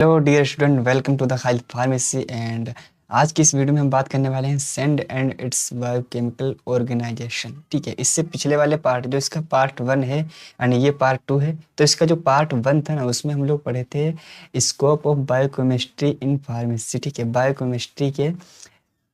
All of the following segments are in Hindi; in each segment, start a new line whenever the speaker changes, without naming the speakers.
Hello dear student, welcome to the Khalid pharmacy. And आज की इस वीडियो में हम बात करने वाले हैं send and its biochemical organization. ठीक है, इससे पिछले वाले पार्ट जो इसका पार्ट 1 है यानी ये पार्ट 2 है। तो इसका जो पार्ट 1 था ना, उसमें हम लोग पढ़े थे scope of biochemistry in pharmacy. ठीक है, बायोकेमिस्ट्री के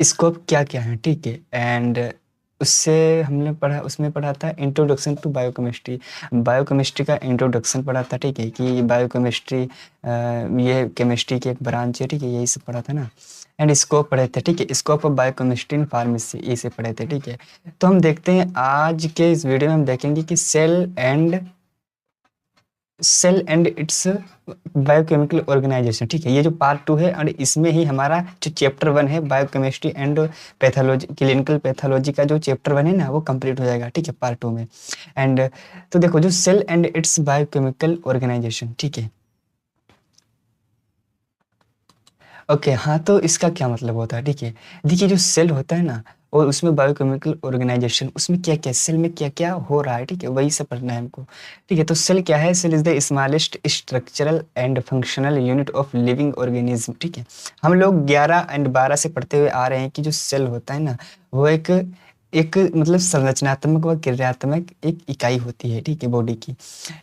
स्कोप क्या क्या है। ठीक है, एंड उससे हमने पढ़ा, उसमें पढ़ा था इंट्रोडक्शन टू बायोकेमिस्ट्री। बायोकेमिस्ट्री का इंट्रोडक्शन पढ़ा था। ठीक है, कि बायोकेमिस्ट्री ये केमिस्ट्री की एक ब्रांच है। ठीक है, यही सब पढ़ा था ना। एंड स्कोप पढ़े थे। ठीक है, scope of biochemistry in pharmacy ये से पढ़े थे। ठीक है, तो हम देखते हैं आज के इस वीडियो में हम देखेंगे कि cell and its biochemical organization. ठीक है, ये जो पार्ट 2 है और इसमें ही हमारा जो चैप्टर 1 है biochemistry and pathology, clinical pathology का जो चैप्टर 1 है ना, वो कंप्लीट हो जाएगा। ठीक है, पार्ट 2 में। एंड तो देखो, जो cell and its biochemical organization. ठीक है, ओके, हाँ, तो इसका क्या मतलब होता है। ठीक है, देखिए, जो सेल होता है ना, और उसमें बायोकेमिकल ऑर्गेनाइजेशन, उसमें क्या क्या सेल में क्या क्या हो रहा है। ठीक है, वही सब पढ़ना है हमको। ठीक है, तो सेल क्या है? Cell is the smallest structural and functional unit of living organism. ठीक है, हम लोग 11 एंड 12 से पढ़ते हुए आ रहे हैं कि जो सेल होता है ना, वो एक एक मतलब संरचनात्मक व क्रियात्मक एक इकाई होती है। ठीक है, बॉडी की।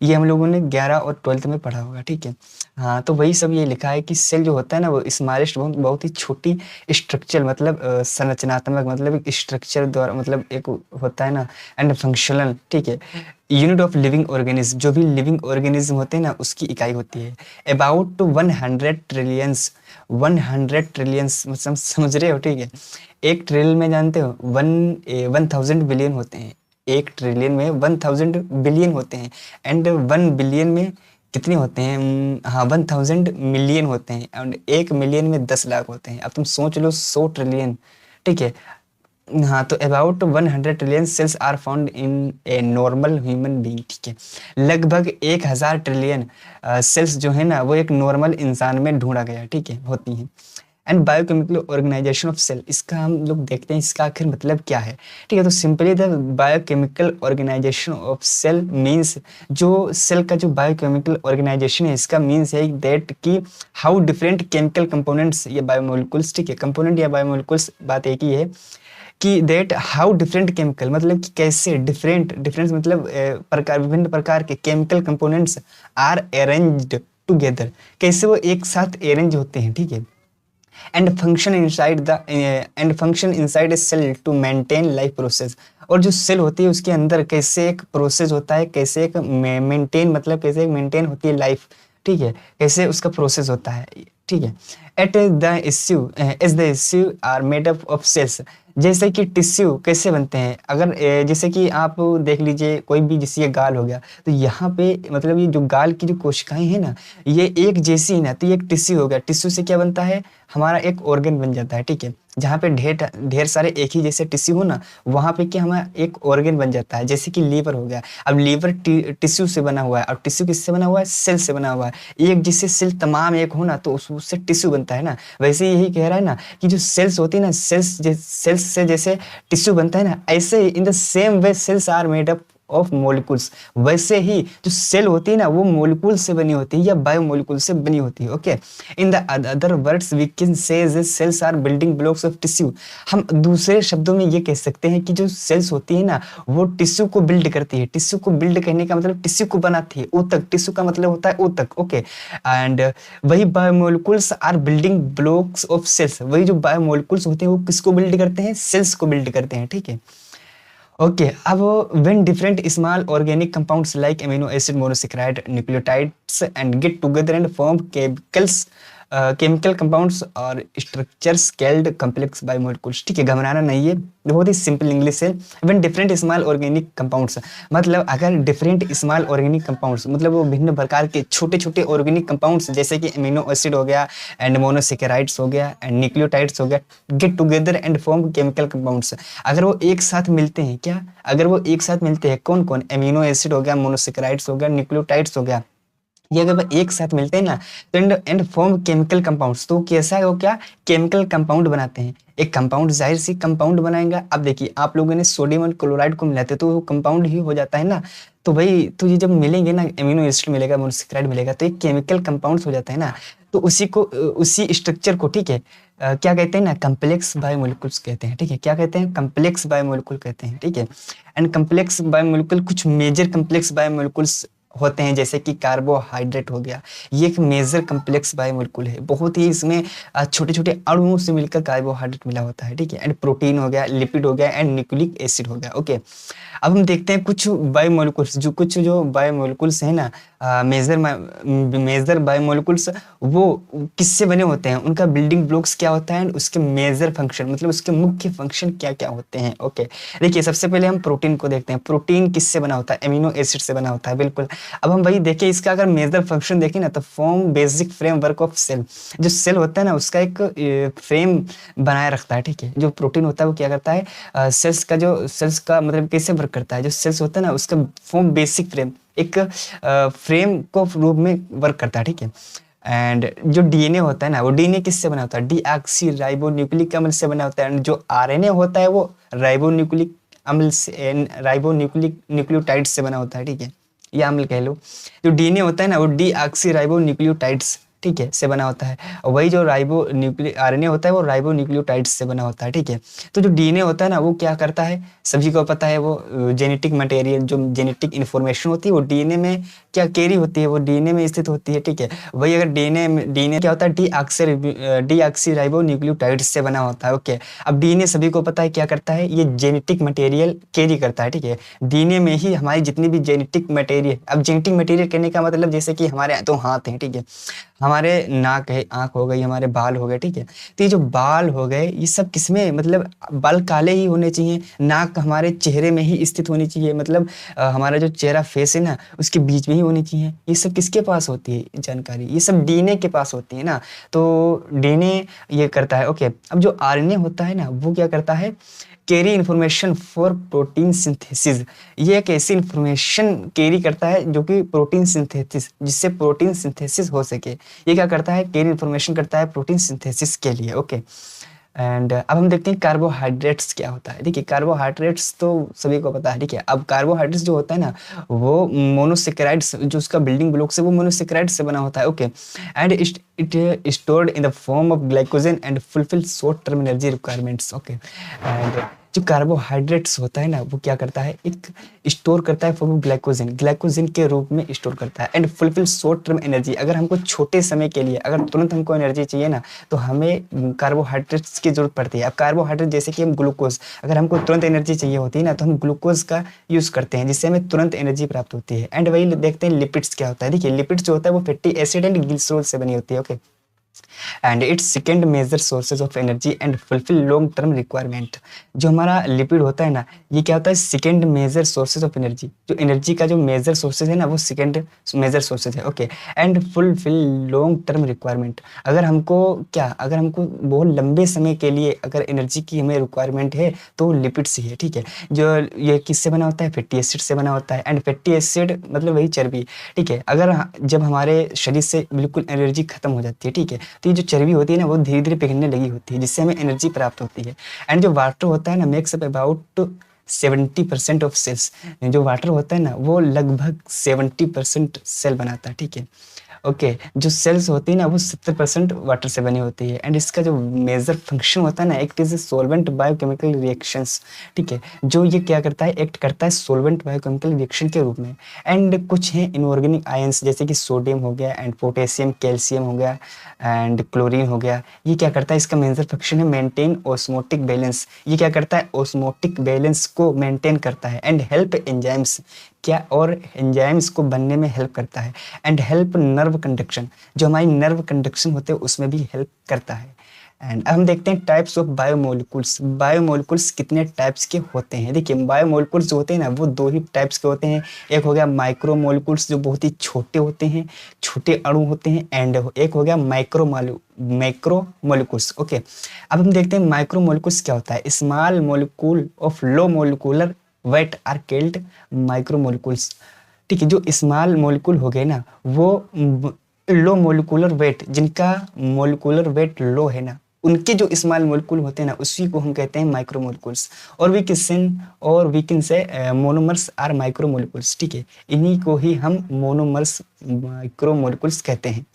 ये हम लोगों ने 11 और 12th में पढ़ा होगा। ठीक है, हाँ, तो वही सब ये लिखा है कि सेल जो होता है ना, वो स्मॉलेस्ट, बहुत बहुत ही छोटी स्ट्रक्चर, मतलब संरचनात्मक, मतलब एक स्ट्रक्चर द्वारा, मतलब एक होता है ना, एंड फंक्शनल। ठीक है, यूनिट ऑफ लिविंग ऑर्गेनिज्म, जो भी लिविंग ऑर्गेनिज्म होते हैं ना, उसकी इकाई होती है। अबाउट 100 ट्रिलियंस, 100 ट्रिलियंस, मतलब समझ रहे हो। ठीक है, एक ट्रिलियन में जानते हो 1000 बिलियन होते हैं। एक ट्रिलियन में 1000 बिलियन होते हैं। एंड 1 बिलियन में कितने होते हैं? हाँ, 1000 मिलियन होते हैं। एंड 1 मिलियन में 10 लाख होते हैं। अब तुम सोच लो, 100 ट्रिलियन। ठीक है, हाँ, तो about 100 trillion cells are found in a normal human being. ठीक है, लगभग 1000 ट्रिलियन सेल्स जो है ना, वो एक नॉर्मल इंसान में ढूंढा गया। ठीक है, होती हैं। And biochemical organization of cell, इसका हम लोग देखते हैं इसका आखिर मतलब क्या है। ठीक है, तो simply the biochemical organization of cell means, जो सेल का जो बायोकेमिकल ऑर्गेनाइजेशन है, इसका मीन्स है दैट कि हाउ डिफरेंट केमिकल कंपोनेंट्स या बायोमोलिकुल्स, ठीक है, कंपोनेंट या बायोमोलिकुल्स, बात एक ही है कि दैट हाउ डिफरेंट केमिकल, मतलब कि कैसे डिफरेंट, डिफरेंस मतलब प्रकार, विभिन्न प्रकार के chemical components are arranged together, कैसे वो एक साथ अरेंज होते हैं। ठीक है, and function inside the and function inside a cell to maintain life process, और जो सेल होती है उसके अंदर कैसे एक प्रोसेस होता है, कैसे एक मेंटेन, मतलब कैसे मेंटेन होती है लाइफ। ठीक है, कैसे उसका प्रोसेस होता है। ठीक है, at the issue as the issue are made up of cells, जैसे कि टिश्यू कैसे बनते हैं। अगर जैसे कि आप देख लीजिए, कोई भी, जैसे ये गाल हो गया, तो यहाँ पे मतलब ये जो गाल की जो कोशिकाएं हैं ना, ये एक जैसी ही ना, तो ये एक टिश्यू हो गया। टिश्यू से क्या बनता है? हमारा एक ऑर्गन बन जाता है। ठीक है, जहाँ पे ढेर ढेर सारे एक ही जैसे टिश्यू हो ना, वहाँ पे क्या हमारा एक ऑर्गन बन जाता है। जैसे कि लीवर हो गया, अब लीवर टिश्यू से बना हुआ है, और टिश्यू किससे बना हुआ है? सेल से बना हुआ है। एक जिससे सेल तमाम एक हो ना, तो उससे टिश्यू बनता है ना। वैसे यही कह रहा है ना कि जो सेल्स होती है ना, सेल्स से जैसे टिश्यू बनता है ना, ऐसे ही in the same way cells are made up of molecules, वैसे ही जो सेल होती है ना, वो मोलिकुल से बनी होती है या बायोमोलिकुल से बनी होती है। Okay, in the other words we can say cells are building blocks of tissue, हम दूसरे शब्दों में ये कह सकते हैं कि जो सेल्स होती है ना, वो टिश्यू को बिल्ड करती है। टिश्यू को बिल्ड करने का मतलब टिश्यू को बनाती है। ऊतक, टिश्यू का मतलब होता है ऊतक। ओके, एंड वही biomolecules are building blocks of cells, वही जो बायोमोलिकुल्स होते हैं वो किसको बिल्ड करते हैं? सेल्स को बिल्ड करते हैं। ठीक है, ओके, अब when different small organic compounds like amino acid, monosaccharide, nucleotides and get together and form chemical compounds और structures called complex biomolecules। ठीक है, घबराना नहीं है, बहुत ही सिंपल इंग्लिश है। when different small organic compounds, मतलब अगर different small organic compounds, मतलब वो भिन्न प्रकार के छोटे छोटे ऑर्गेनिक कंपाउंड्स, जैसे कि अमीनो एसिड हो गया, एंड मोनोसेकेराइड्स हो गया, एंड न्यूक्लियोटाइड्स हो गया, get together and form chemical compounds, अगर वो एक साथ मिलते हैं, क्या, अगर वो एक साथ मिलते हैं, कौन कौन? अमीनो एसिड हो गया, मोनोसेकेराइड्स हो गया, न्यूक्लियोटाइड्स हो गया, ये अगर एक साथ मिलते हैं ना तो एंड फॉर्म केमिकल कंपाउंड्स। तो कैसा है वो, क्या केमिकल कंपाउंड बनाते हैं। एक कंपाउंड जाहिर सी कंपाउंड बनाएगा। अब देखिए आप लोगों ने सोडियम और क्लोराइड को मिलाते तो वो कंपाउंड ही हो जाता है ना। तो भाई तो ये जब मिलेंगे ना, एमिनो एसिड मिलेगा, मोनोसेक्राइड मिलेगा, तो एक केमिकल कंपाउंड्स हो जाता है ना। तो उसी को उसी स्ट्रक्चर को, ठीक है, क्या कहते हैं ना, कम्प्लेक्स बायोमोलिकुल्स कहते हैं। ठीक है, क्या कहते हैं, कम्प्लेक्स बायोमोलिकुल कहते हैं। ठीक है, एंड कम्प्लेक्स बायोमोलिकुल, कुछ मेजर कम्प्लेक्स बायोमोलिकुल्स होते हैं जैसे कि कार्बोहाइड्रेट हो गया, ये एक मेजर कम्प्लेक्स बायोमोलिकुल है। बहुत ही इसमें छोटे छोटे अणुओं से मिलकर कार्बोहाइड्रेट मिला होता है। ठीक है, एंड प्रोटीन हो गया, लिपिड हो गया, एंड न्यूक्लिक एसिड हो गया। ओके, अब हम देखते हैं कुछ बायोमोलिकुल्स, जो बायोमोलिकुल्स हैं ना, मेजर बायोमोलिकुल्स, वो किससे बने होते हैं, उनका बिल्डिंग ब्लॉक्स क्या होता है, उसके मेजर फंक्शन, मतलब उसके मुख्य फंक्शन क्या क्या होते हैं। ओके, देखिए सबसे पहले हम प्रोटीन को देखते हैं। प्रोटीन किससे बना होता है, एमिनो एसिड से बना होता है, बिल्कुल। अब हम वही देखिए, इसका अगर मेजर फंक्शन देखें ना, तो form basic framework of cell. जो सेल होता है ना, उसका एक फ्रेम बनाए रखता है। ठीक है, जो प्रोटीन होता है वो क्या करता है, सेल्स का मतलब कैसे वर्क करता है, जो सेल्स होता है ना, उसका फॉर्म बेसिक फ्रेम, एक फ्रेम को रूप में वर्क करता है। ठीक है, एंड जो डीएनए होता है ना, वो डीएनए किससे बना होता है, डीऑक्सी राइबो न्यूक्लिक अम्ल से बना होता है। एंड जो आरएनए होता है वो राइबो न्यूक्लिक अम्ल से, राइबो न्यूक्लियोटाइड से बना होता है। ठीक है, या अम्ल कह लो। जो डीएनए होता है ना, वो डीऑक्सी राइबो न्यूक्लियोटाइड्स, ठीक है, से बना होता है। और वही जो राइबो न्यूक्लिक आरएनए होता है वो राइबो न्यूक्लियोटाइड्स से बना होता है। ठीक है, तो जो डीएनए होता है ना, वो क्या करता है, सभी को पता है, वो जेनेटिक मटेरियल, जो जेनेटिक इन्फॉर्मेशन होती है वो डीएनए में क्या कैरी होती है, वो डीएनए में स्थित होती है। ठीक है, वही अगर डीएनए क्या होता है, डीऑक्सी राइबो न्यूक्लियोटाइड्स से बना होता है। ओके, अब डीएनए सभी को पता है क्या करता है, ये जेनेटिक मटेरियल कैरी करता है। ठीक है, डीएनए में ही हमारी जितनी भी जेनेटिक मटेरियल, अब जेनेटिक मटेरियल कहने का मतलब जैसे कि हमारे तो हाथ हैं, ठीक है, हमारे नाक है, आँख हो गई, हमारे बाल हो गए। ठीक है, तो ये जो बाल हो गए, ये सब किसमें, मतलब बाल काले ही होने चाहिए, नाक हमारे चेहरे में ही स्थित होनी चाहिए, मतलब हमारा जो चेहरा फेस है ना, उसके बीच में ही होनी चाहिए। ये सब किसके पास होती है जानकारी, ये सब डीएनए के पास होती है ना। तो डीएनए ये करता है। ओके, अब जो आरएनए होता है ना, वो क्या करता है, carry information for protein synthesis. ये एक ऐसी इन्फॉर्मेशन कैरी करता है जो कि प्रोटीन सिंथेसिस, जिससे प्रोटीन सिंथेसिस हो सके। ये क्या करता है, कैरी इन्फॉर्मेशन करता है प्रोटीन सिंथेसिस के लिए। ओके, एंड अब हम देखते हैं कार्बोहाइड्रेट्स क्या होता है। देखिए कार्बोहाइड्रेट्स तो सभी को पता है। ठीक है, अब कार्बोहाइड्रेट्स जो होता है ना, वो मोनोसेक्राइड्स, जो उसका बिल्डिंग ब्लॉक है वो मोनोसेक्राइड से बना होता है। Okay, and it stored in the form of glycogen and fulfil short term energy requirements. Okay, and जो कार्बोहाइड्रेट्स होता है ना, वो क्या करता है, एक स्टोर करता है फॉर्म ऑफ ग्लाइकोजन, ग्लाइकोजन के रूप में स्टोर करता है, and fulfil short term energy. अगर हमको छोटे समय के लिए, अगर तुरंत हमको एनर्जी चाहिए ना, तो हमें कार्बोहाइड्रेट्स की जरूरत पड़ती है। अब कार्बोहाइड्रेट जैसे कि हम ग्लूकोज, अगर हमको तुरंत एनर्जी चाहिए होती है ना, तो हम ग्लूकोज का यूज़ करते हैं, जिससे हमें तुरंत एनर्जी प्राप्त होती है। एंड वही देखते हैं लिपिड्स क्या होता है। देखिए लिपिड्स जो होता है वो फैटी एसिड एंड ग्लिसरॉल से बनी होती है। Okay, and its second major sources of energy and fulfil long term requirement. जो हमारा लिपिड होता है ना, ये क्या होता है, second major sources of energy. जो एनर्जी का जो मेजर सोर्सेज है ना, वो सेकेंड मेजर सोर्सेज है। Okay, and fulfil long term requirement. अगर हमको बहुत लंबे समय के लिए अगर एनर्जी की हमें रिक्वायरमेंट है, तो लिपिड्स ही है। ठीक है, जो ये किससे बना होता है, फैटी एसिड से बना होता है। एंड फैटी एसिड मतलब वही चर्बी। ठीक है, अगर जब हमारे शरीर से बिल्कुल एनर्जी खत्म हो जाती है, ठीक है, तो ये जो चर्बी होती है ना, वो धीरे धीरे पिघलने लगी होती है, जिससे हमें एनर्जी प्राप्त होती है। एंड जो वाटर होता है ना, makes up about 70% of cells. जो वाटर होता है ना, वो लगभग 70% सेल बनाता है। ठीक है, ओके, जो सेल्स होती है ना, वो 70% वाटर से बनी होती है। एंड इसका जो मेजर फंक्शन होता है ना, act is a solvent biochemical reactions. ठीक है, जो ये क्या करता है, एक्ट करता है सोलवेंट बायोकेमिकल रिएक्शन के रूप में। एंड कुछ हैं इनऑर्गेनिक आयंस, जैसे कि सोडियम हो गया, एंड पोटेशियम, कैल्शियम हो गया, एंड क्लोरीन हो गया। ये क्या करता है, इसका मेजर फंक्शन है मेंटेन ऑस्मोटिक बैलेंस। ये क्या करता है, ऑस्मोटिक बैलेंस को मेंटेन करता है। एंड हेल्प एंजाइम्स, क्या, और एंजाइम्स को बनने में हेल्प करता है। एंड हेल्प नर्व कंडक्शन, जो हमारी नर्व कंडक्शन होते हैं उसमें भी हेल्प करता है। एंड अब हम देखते हैं टाइप्स ऑफ बायोमोलिकुल्स। बायोमोलिकुल्स कितने टाइप्स के होते हैं। देखिए बायोमोलिकुल्स जो होते हैं ना, वो दो ही टाइप्स के होते हैं। एक हो गया माइक्रोमोलिकुल्स, जो बहुत ही छोटे होते हैं, छोटे अणु होते हैं। एंड एक हो गया मैक्रोमोलिकुल्स। ओके, अब हम देखते हैं माइक्रोमोलिकुल्स क्या होता है। Small molecule of low molecular weight are called micromolecules. ठीक है। जो स्मॉल मॉलिक्यूल हो गए ना, वो लो मोलिकुलर वेट, जिनका मोलिकुलर वेट लो है ना, उनके जो स्मॉल मॉलिक्यूल होते हैं ना, उसी को हम कहते हैं माइक्रोमोलिक्यूल्स। और we can say monomers are micromolecules, ठीक है। इन्हीं को ही हम मोनोमर्स माइक्रोमोलिक्यूल्स कहते हैं।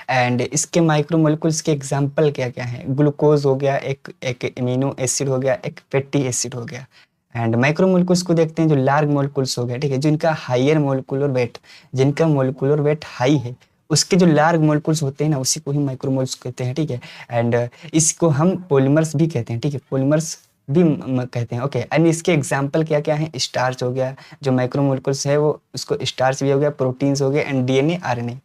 एंड इसके माइक्रोमोलिक्यूल्स के एग्जांपल क्या क्या हैं? ग्लूकोज हो गया, एक एक एमिनो एसिड हो गया, एक फैटी एसिड हो गया। एंड माइक्रोमोलिक्यूल्स को देखते हैं, जो लार्ज मोलिक्यूल्स हो गया, ठीक है, जिनका हायर मोलिकुलर वेट, जिनका मोलिकुलर वेट हाई है, उसके जो लार्ज मोलिक्यूल्स होते हैं ना, उसी को ही माइक्रोमोल्स कहते हैं, ठीक है। एंड इसको हम पॉलीमर्स भी कहते हैं, ठीक है, पॉलीमर्स भी कहते हैं। ओके, एंड इसके एग्जांपल क्या क्या है? स्टार्च हो गया, जो माइक्रोमोलिक्यूल्स है वो, उसको स्टार्च भी हो गया, प्रोटीन्स हो गए, एंड डीएनए आरएनए,